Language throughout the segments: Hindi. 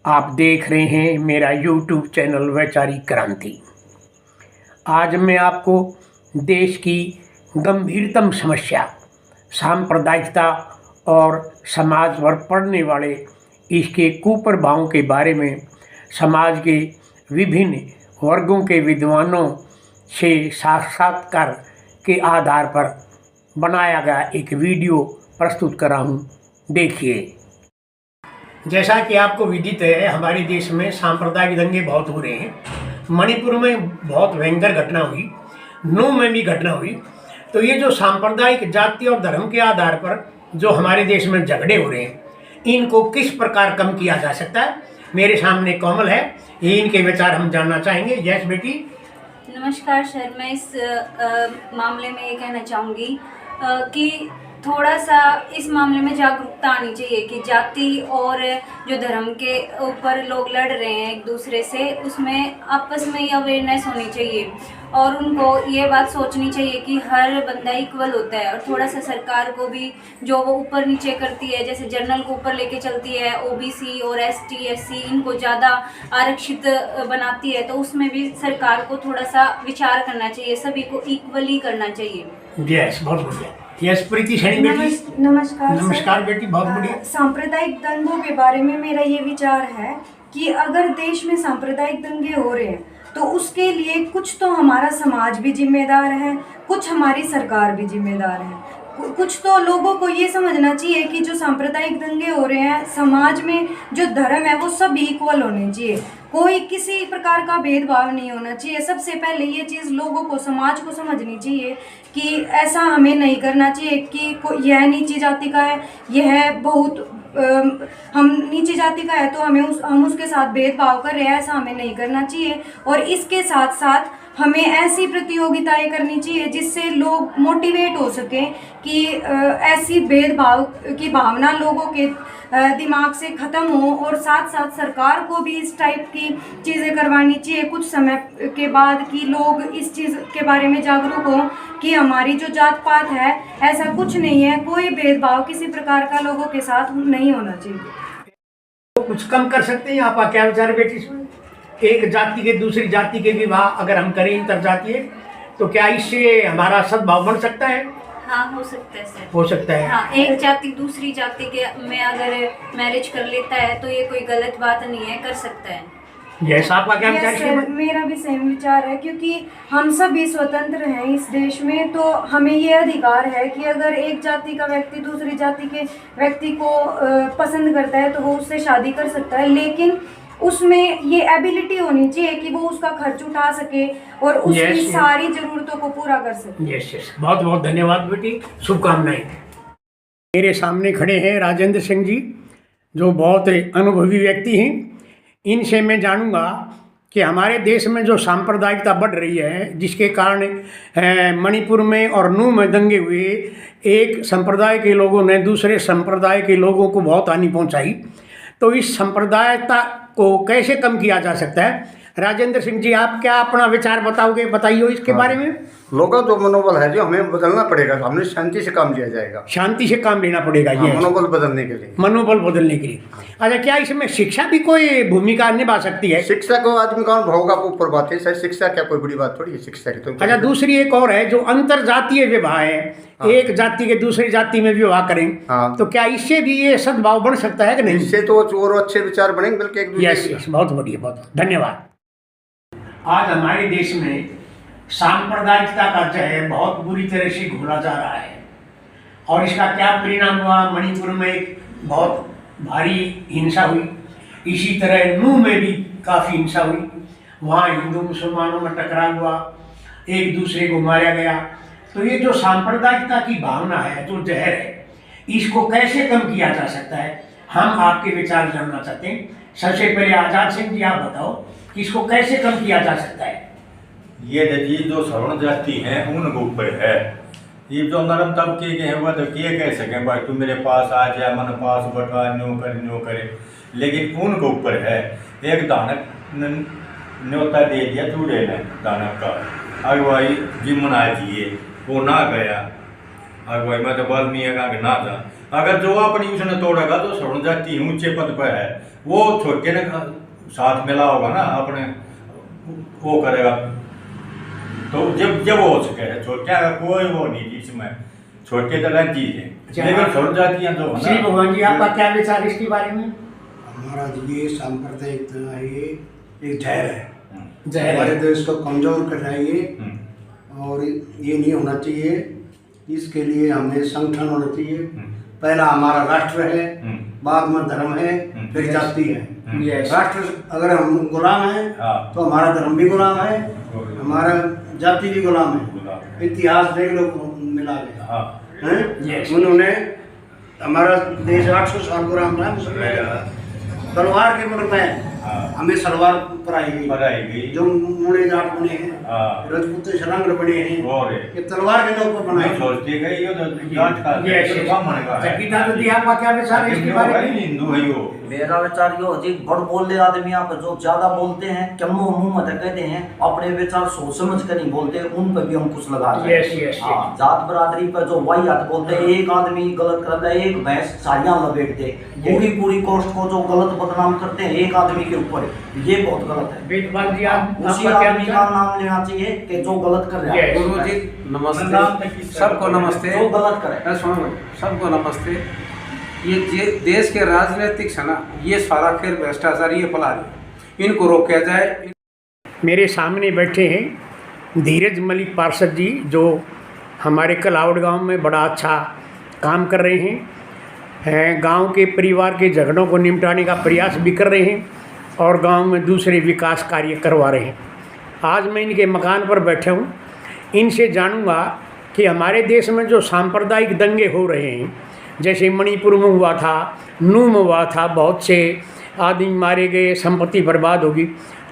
आप देख रहे हैं मेरा YouTube चैनल वैचारिक क्रांति। आज मैं आपको देश की गंभीरतम समस्या सांप्रदायिकता और समाज पर पड़ने वाले इसके कुप्रभावों के बारे में समाज के विभिन्न वर्गों के विद्वानों से साक्षात्कार के आधार पर बनाया गया एक वीडियो प्रस्तुत कर रहा हूँ। देखिए। जैसा कि आपको विदित है, हमारे देश में सांप्रदायिक दंगे बहुत हो रहे हैं। मणिपुर में बहुत भयंकर घटना हुई, नू में भी घटना हुई। तो ये जो सांप्रदायिक जाति और धर्म के आधार पर जो हमारे देश में झगड़े हो रहे हैं, इनको किस प्रकार कम किया जा सकता है। मेरे सामने कोमल है, ये इनके विचार हम जानना चाहेंगे। यस बेटी। नमस्कार सर, मैं इस मामले में ये कहना चाहूँगी कि थोड़ा सा इस मामले में जागरूकता आनी चाहिए कि जाति और जो धर्म के ऊपर लोग लड़ रहे हैं एक दूसरे से, उसमें आपस में ये अवेयरनेस होनी चाहिए और उनको ये बात सोचनी चाहिए कि हर बंदा इक्वल होता है। और थोड़ा सा सरकार को भी जो वो ऊपर नीचे करती है, जैसे जनरल को ऊपर लेके चलती है, ओबीसी और एसटी एससी इनको ज़्यादा आरक्षित बनाती है, तो उसमें भी सरकार को थोड़ा सा विचार करना चाहिए, सभी को इक्वली करना चाहिए। यस, बहुत बढ़िया। यस प्रीति सैनी बेटी। नमस्कार बेटी, बहुत बढ़िया। सांप्रदायिक दंगों के बारे में मेरा ये विचार है कि अगर देश में सांप्रदायिक दंगे हो रहे हैं तो उसके लिए कुछ तो हमारा समाज भी जिम्मेदार है, कुछ हमारी सरकार भी जिम्मेदार है। कुछ तो लोगों को ये समझना चाहिए कि जो सांप्रदायिक दंगे हो रहे हैं, समाज में जो धर्म है वो सब इक्वल होने चाहिए, कोई किसी प्रकार का भेदभाव नहीं होना चाहिए। सबसे पहले ये चीज़ लोगों को, समाज को समझनी चाहिए कि ऐसा हमें नहीं करना चाहिए कि यह नीची जाति का है, यह बहुत हम नीची जाति का है तो हम उसके साथ भेदभाव कर रहे हैं, ऐसा हमें नहीं करना चाहिए। और इसके साथ साथ हमें ऐसी प्रतियोगिताएं करनी चाहिए जिससे लोग मोटिवेट हो सकें कि ऐसी भेदभाव की भावना लोगों के दिमाग से ख़त्म हो। और साथ साथ सरकार को भी इस टाइप की चीज़ें करवानी चाहिए कुछ समय के बाद कि लोग इस चीज़ के बारे में जागरूक हों कि हमारी जो जात पात है ऐसा कुछ नहीं है, कोई भेदभाव किसी प्रकार का लोगों के साथ नहीं होना चाहिए। तो कुछ कम कर सकते हैं, आपका क्या विचार बेटी? एक जाति के दूसरी जाति के विवाह अगर हम करें इंतरजातीय, तो क्या इससे हमारा सद्भाव बन सकता है? हाँ, हो सकता है सर, हो सकता है। हाँ, एक जाति दूसरी जाति के में अगर मैरिज कर लेता है तो ये कोई गलत बात नहीं है, कर सकता है। यस, आपका क्या विचार है? मेरा भी सेम विचार है, क्योंकि हम सभी स्वतंत्र हैं इस देश में, तो हमें ये अधिकार है कि अगर एक जाति का व्यक्ति दूसरी जाति के व्यक्ति को पसंद करता है तो वो उससे शादी कर सकता है, लेकिन उसमें ये एबिलिटी होनी चाहिए कि वो उसका खर्च उठा सके और उसकी सारी जरूरतों को पूरा कर सके। यस, बहुत बहुत धन्यवाद बेटी, शुभकामनाएं। मेरे सामने खड़े हैं राजेंद्र सिंह जी, जो बहुत अनुभवी व्यक्ति हैं। इनसे मैं जानूंगा कि हमारे देश में जो सांप्रदायिकता बढ़ रही है, जिसके कारण मणिपुर में और नू में दंगे हुए, एक संप्रदाय के लोगों ने दूसरे संप्रदाय के लोगों को बहुत हानि पहुंचाई, तो इस सांप्रदायिकता को कैसे कम किया जा सकता है? राजेंद्र सिंह जी, आप क्या अपना विचार बताइए इसके बारे में। लोगों का जो मनोबल है जो हमें बदलना पड़ेगा, हमें शांति से काम लिया जाएगा, शांति से काम लेना पड़ेगा। ये मनोबल बदलने के लिए, मनोबल बदलने के लिए। अच्छा, क्या इसमें शिक्षा भी कोई भूमिका निभा सकती है? शिक्षा को आदमी कौन भावगा को ऊपर बात है सर, शिक्षा क्या कोई बड़ी बात थोड़ी है शिक्षा की तो। अच्छा, दूसरी एक और है जो अंतर जातीय विवाह है, एक जाति के दूसरी जाति में विवाह करें, तो क्या इससे भी ये सद्भाव बन सकता है कि नहीं? इससे तो और अच्छे विचार बनेंगे बल्कि एक दूसरे। यस, बहुत बढ़िया, बहुत धन्यवाद। आज हमारे देश में सांप्रदायिकता का जहर बहुत बुरी तरह से घोला जा रहा है और इसका क्या परिणाम हुआ? मणिपुर में एक बहुत भारी हिंसा हुई, इसी तरह नू में भी काफ़ी हिंसा हुई, वहाँ हिंदू मुसलमानों में टकराव हुआ, एक दूसरे को मारा गया। तो ये जो सांप्रदायिकता की भावना है, जो जहर है, इसको कैसे कम किया जा सकता है? हम आपके विचार जानना चाहते हैं। सबसे पहले आजाद सिंह जी, आप बताओ कि इसको कैसे कम किया जा सकता है? ये देखिए, जो सवर्ण जाति हैं उनके ऊपर है। ये जो नरम तबके के हैं वह तो ये कह सकें भाई तू मेरे पास आ जा, मन पास बटवा, न्यो करे, लेकिन उनके ऊपर है। एक दानक न्योता दे दिया चूड़े ने दानक का, अगुवाई जिमना जिए, वो ना गया अगुवाई में तो बल नहीं है ना जा। अगर जो अपनी उसने तोड़ेगा तो सवर्ण जाति ऊंचे पद पर है, वो छोटे ने साथ मिला होगा ना अपने, वो करेगा तो जब वो हो सके। छोटे का कोई वो नहीं थी इसमें, छोटे तो अलग चीज है, लेकिन छोड़ जाती हैं तो श्री भगवान जी आपका क्या विचार इसके बारे में? हमारा ये सांप्रदायिकता है, ये एक जहर है, जहर हमारे है। देश को कमजोर कर रहा है ये, और ये नहीं होना चाहिए। इसके लिए हमें संगठन होना चाहिए। पहला हमारा राष्ट्र है, बाद में धर्म है, फिर जाति है। Yes. राष्ट्र अगर हम गुलाम हैं तो हमारा धर्म भी गुलाम है, हमारा जाति भी गुलाम है। इतिहास देख लो मिला के हैं? Yes. उन्होंने हमारा देश 800 साल गुलाम रहा मुसलमान, तलवार के मुल्क में हमें सलवार पराई गई। जो मुड़े जाट बने हैं, राजपूत शरांग बने हैं, ये तलवार के नौक पर बनाए। सोचते गए ये तो जाट का जगीरदार आपका क्या विचार है इसके बारे में? हिंदू है यो। मेरा विचार यो जी, बड़ बोले आदमी आप जो ज्यादा बोलते हैं, क्या मुंह मत कहते हैं, अपने विचार सोच समझ कर नहीं बोलते, उन पर भी हम कुछ लगा रहे हैं। Yes. जात बरादरी पर जो वाहियात बोलते हैं, एक आदमी गलत करता है, एक भैंस सारियां लपेटते, पूरी कोस्ट को जो गलत बदनाम करते हैं एक आदमी के ऊपर, ये बहुत गलत है। वेदपाल जी उसी आपका क्या आदमी का विचार? नाम लेना चाहिए कि जो गलत कर रहा है। Yes. गुरु जी नमस्ते, सबको नमस्ते। जो गलत करे सुनो, सबको नमस्ते। ये देश के राजनीतिक है ना, ये सारा खेल भ्रष्टाचार ये फैला रहे, इनको रोका जाए। मेरे सामने बैठे हैं धीरज मलिक पार्षद जी, जो हमारे कलावड़ गांव में बड़ा अच्छा काम कर रहे हैं। गांव के परिवार के झगड़ों को निपटाने का प्रयास भी कर रहे हैं और गांव में दूसरे विकास कार्य करवा रहे हैं। आज मैं इनके मकान पर बैठा हूं, इनसे जानूंगा कि हमारे देश में जो सांप्रदायिक दंगे हो रहे हैं, जैसे मणिपुर में हुआ था, नूह में हुआ था, बहुत से आदमी मारे गए, संपत्ति बर्बाद होगी,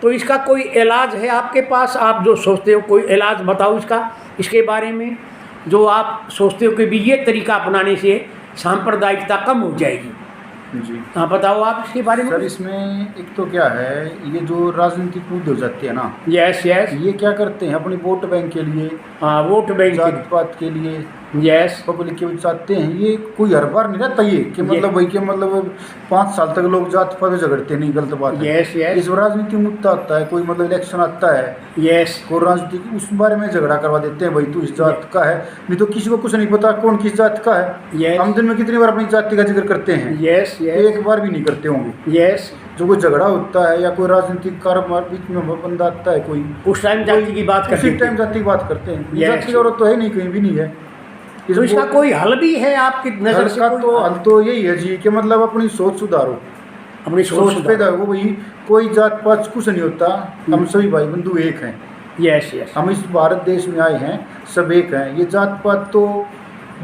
तो इसका कोई इलाज है आपके पास? आप जो सोचते हो कोई इलाज बताओ इसके बारे में, जो आप सोचते हो कि भी ये तरीका अपनाने से सांप्रदायिकता कम हो जाएगी। जी हाँ बताओ आप इसके बारे में। सर, इसमें एक तो क्या है, ये जो राजनीतिक मुद्दे हो जाते हैं ना, यस, ये क्या करते हैं अपनी वोट बैंक के लिए, हाँ वोट बैंक जात पात के लिए, यस पब्लिक के चाहते हैं। ये कोई हर बार नहीं रहता ये कि मतलब भाई के मतलब 5 साल तक लोग जात पात झगड़ते नहीं, गलत बात है। यस इस राजनीतिक मुद्दा आता है, कोई मतलब इलेक्शन आता है, यस कोई राजनीतिक उस बारे में झगड़ा करवा देते हैं, भाई तू इस जात का है, नहीं तो किसी को कुछ नहीं पता कौन किस जात का है। हम दिन में कितनी बार अपनी जाति का जिक्र करते हैं? यस एक बार भी नहीं करते होंगे। यस जो कोई झगड़ा होता है या कोई राजनीतिक कारोबार बीच में बंदा आता है कोई, उस टाइम जाति की बात उसी करते टाइम जाति की बात करते हैं। Yes. जाति की जरूरत तो है नहीं, कहीं भी नहीं है। तो इसका कोई हल भी है आपकी नज़र से? का तो हल तो यही है जी कि मतलब अपनी सोच सुधारो, अपनी सोच पैदा हो। भाई कोई जात पात कुछ नहीं होता, हम सभी भाई बंधु एक हैं। यस यस हम इस भारत देश में आए हैं, सब एक हैं। ये जात पात तो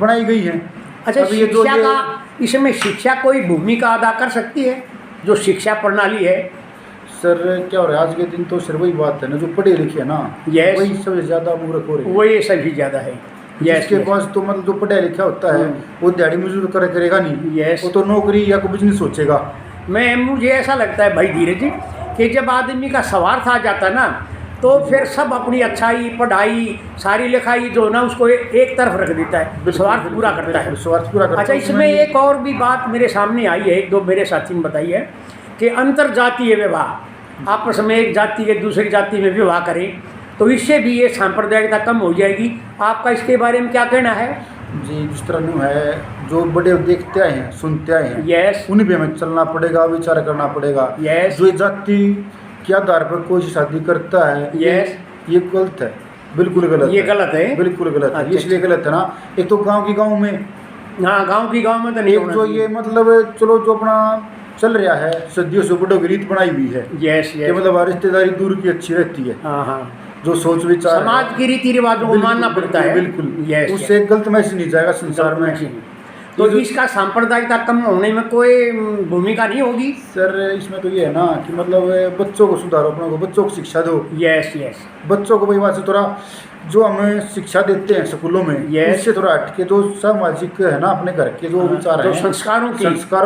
बनाई गई है। अच्छा, अभी ये जो शिक्षा ये- का, इसमें शिक्षा कोई भूमिका अदा कर सकती है? जो शिक्षा प्रणाली है सर क्या हो रहा है आज के दिन, तो सर वही बात है ना, जो पढ़े लिखे है ना, Yes. वही सबसे ज्यादा मूर्ख हो रहे हैं। वो ये सभी ज़्यादा है। यस जिसके पास तो मतलब जो पढ़ा लिखा होता है वो दिहाड़ी मजदूर करेगा नहीं। Yes. वो तो नौकरी या कोई बिजनेस सोचेगा। मुझे ऐसा लगता है भाई धीरज जी कि जब आदमी का स्वार्थ आ जाता ना, तो फिर सब अपनी अच्छाई, पढ़ाई, सारी लिखाई जो ना उसको एक तरफ रख देता है, स्वार्थ पूरा करता है। स्वार्थ पूरा करता अच्छा, है। इसमें एक और भी बात मेरे सामने आई है, एक दो मेरे साथी ने बताई है कि अंतर जातीय विवाह, आपस में एक जाति के दूसरी जाति में विवाह करें तो इससे भी ये सांप्रदायिकता कम हो जाएगी। आपका इसके बारे में क्या कहना है? जी जिस तरह न्यू है, जो बड़े देखते आए हैं, सुनते आए हैं, यस उन्हीं पे हमें चलना पड़ेगा, विचार करना पड़ेगा। यस जो जाति के आधार पर कोई शादी करता है, यस ये गलत है, बिल्कुल गलत ये है। गलत है। बिल्कुल गलत है। अच्छा, इसलिए गलत है ना, एक तो गांव की गांव में, हाँ गांव की गांव में तो नहीं एक होना जो चाहिए। ये मतलब चलो जो अपना चल रहा है, सदियों से बड़ों की रीत बनाई हुई है यस कि यस मतलब रिश्तेदारी दूर की अच्छी रहती है। हाँ हाँ, जो सोच विचार समाज है, की रीति रिवाजों को बिल्कुल, मानना पड़ता है। बिल्कुल यस उससे गलत मैसेज नहीं जाएगा संसार में। तो इसका सांप्रदायिकता कम होने में कोई भूमिका नहीं होगी? सर इसमें तो ये है ना कि मतलब बच्चों को सुधारो, अपनों को बच्चों को शिक्षा दो। यस यस बच्चों को वही बात से थोड़ा जो हमें शिक्षा देते हैं स्कूलों में, Yes. उससे थोड़ा हट के जो सामाजिक है ना, अपने घर के जो विचार जो हैं, संस्कारों की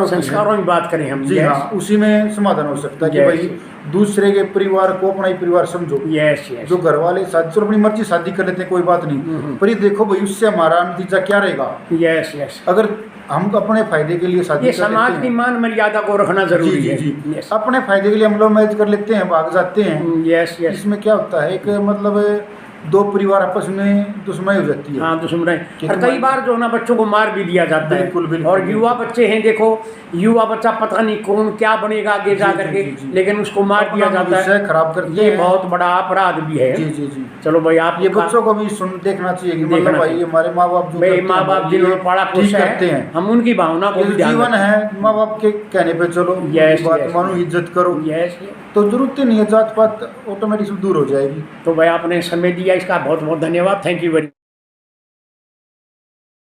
संस्कारों की बात करें हम। जी हाँ, उसी में समाधान हो सकता है कि Yes. भाई दूसरे के परिवार को अपना ही परिवार समझो। यस यस जो घर वाले शादी चलो अपनी मर्जी शादी कर लेते हैं, कोई बात नहीं, पर ये देखो भाई उससे हमारा नतीजा क्या रहेगा। यस यस अगर हम अपने फायदे के लिए शादी ये कर समाज लेते की हैं। मान मर्यादा को रखना जरूरी जी है। जी जी Yes. अपने फायदे के लिए हम लोग मैच कर लेते हैं, भाग जाते हैं। Yes yes. इसमें क्या होता है, एक मतलब दो परिवार आपस में दुश्मनी हो जाती है। हाँ दुश्मन कि और कई बार जो है ना बच्चों को मार भी दिया जाता है। बिल्कुल, बिल्कुल, और बिल्कुल। युवा बच्चे हैं, देखो युवा बच्चा पता नहीं कौन क्या बनेगा आगे जा जी, जी, करके, जी, जी। लेकिन उसको मार दिया अपना जाता भविष्य है। खराब करते ये हैं। बहुत बड़ा अपराध भी है। जी जी जी। चलो भाई आप ये बच्चों को भी देखना चाहिए कि मतलब देखना भाई चाहिए। हमारे माँ बाप जो भाई करते हैं, माँ बाप ये जिन्होंने पढ़ा ठीक पोसा करते है, हैं। हम उनकी भावना को ये भी जो ध्यान जीवन रखें। है, माँ बाप के कहने पे चलो, Yes, बात yes, मानो, yes. इज्जत करो, यस। तो जरूरत ही नहीं है, जात पात ऑटोमेटिक दूर हो जाएगी। तो भाई आपने समय दिया, इसका बहुत बहुत धन्यवाद। Thank you very